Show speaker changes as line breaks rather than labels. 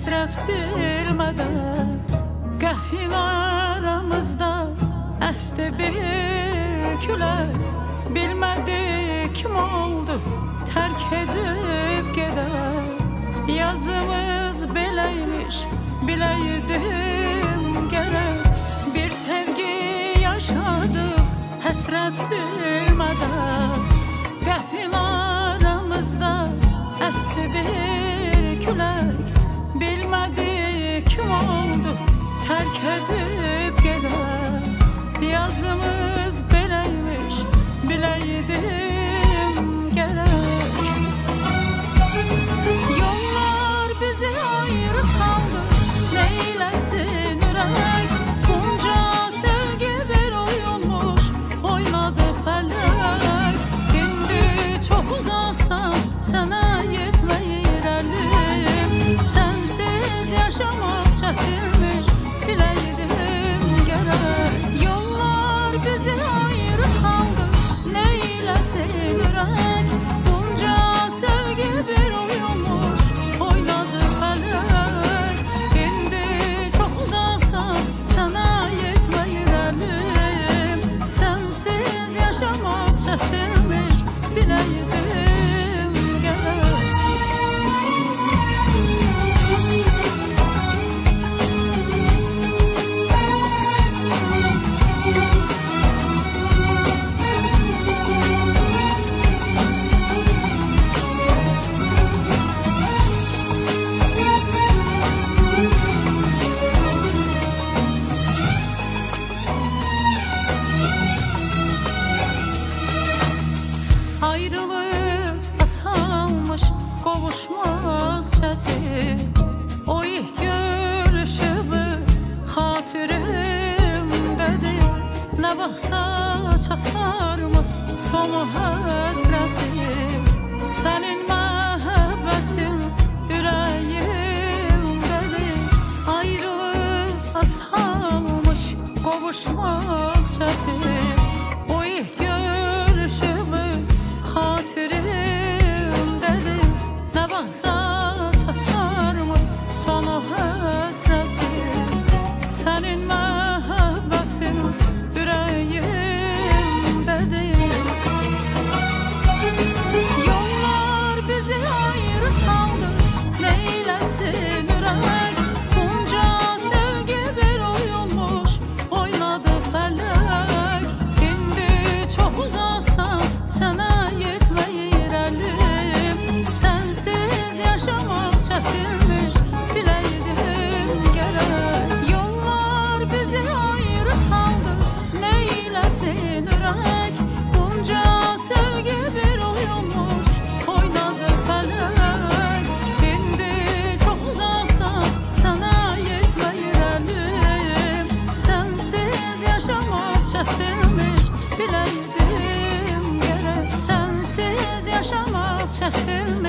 həsrət bilmədən qəhvin aramızda əsdi bir külək. Bilmədik kim oldu tərk edib gedər. Yazımız beləymiş, biləydim gərək. Bir sevgi yaşadık həsrət bilmədən qəhvin aramızda əsdi bir külək. Bilmədik kim oldu tərk edib gedər. Yazımız beləymiş, biləydim gərək. Yollar bizi ayrı saldı, neyləsin ürək. Bunca sevgi bir oyunmuş, oynadı fələk. İndi çox uzaqsan, sənə yetməyir əlim. Sənsiz yaşamaq çətinmiş, biləydim gərək. Yollar bizi ayrı saldı, neyləsin ürək. Bunca sevgi bir oyunmuş, oynadı fələk. İndi çox uzaqsan, sənə yetməyir əlim. Sənsiz yaşamaq çətinmiş, biləydim gərək. Ayrılıq asalmış, qovuşmaq çətin. O ilk görüşümüz xatirimdədir. Nə vaxtsa çatarmı sonu həsrətim. Sənin məhəbbətin ürəyimdədir. Ayrılıq asalmış, qovuşmaq çətin. O ilk görüşümüz xatirimdədir. Nə vaxtsa çatarmı sonu həsrətim. Sənin məhəbbətin ürəyimdədir. Yollar bizi ayrı saldı, neyləsin ürək. Bunca sevgi bir oyunmuş, oynadı fələk. İndi çox uzaqsan, sənə yetməyir əlim. Sənsiz yaşamaq çətinmiş, biləydim gərək. Yollar bizi ayrı saldı, neyləsin ürək. Bunca sevgi bir oyunmuş, oynadı fələk. İndi çox uzaqsan, sənə yetməyir əlim. Sənsiz yaşamaq çətinmiş, biləydim gərək. Sənsiz yaşamaq çətinmiş.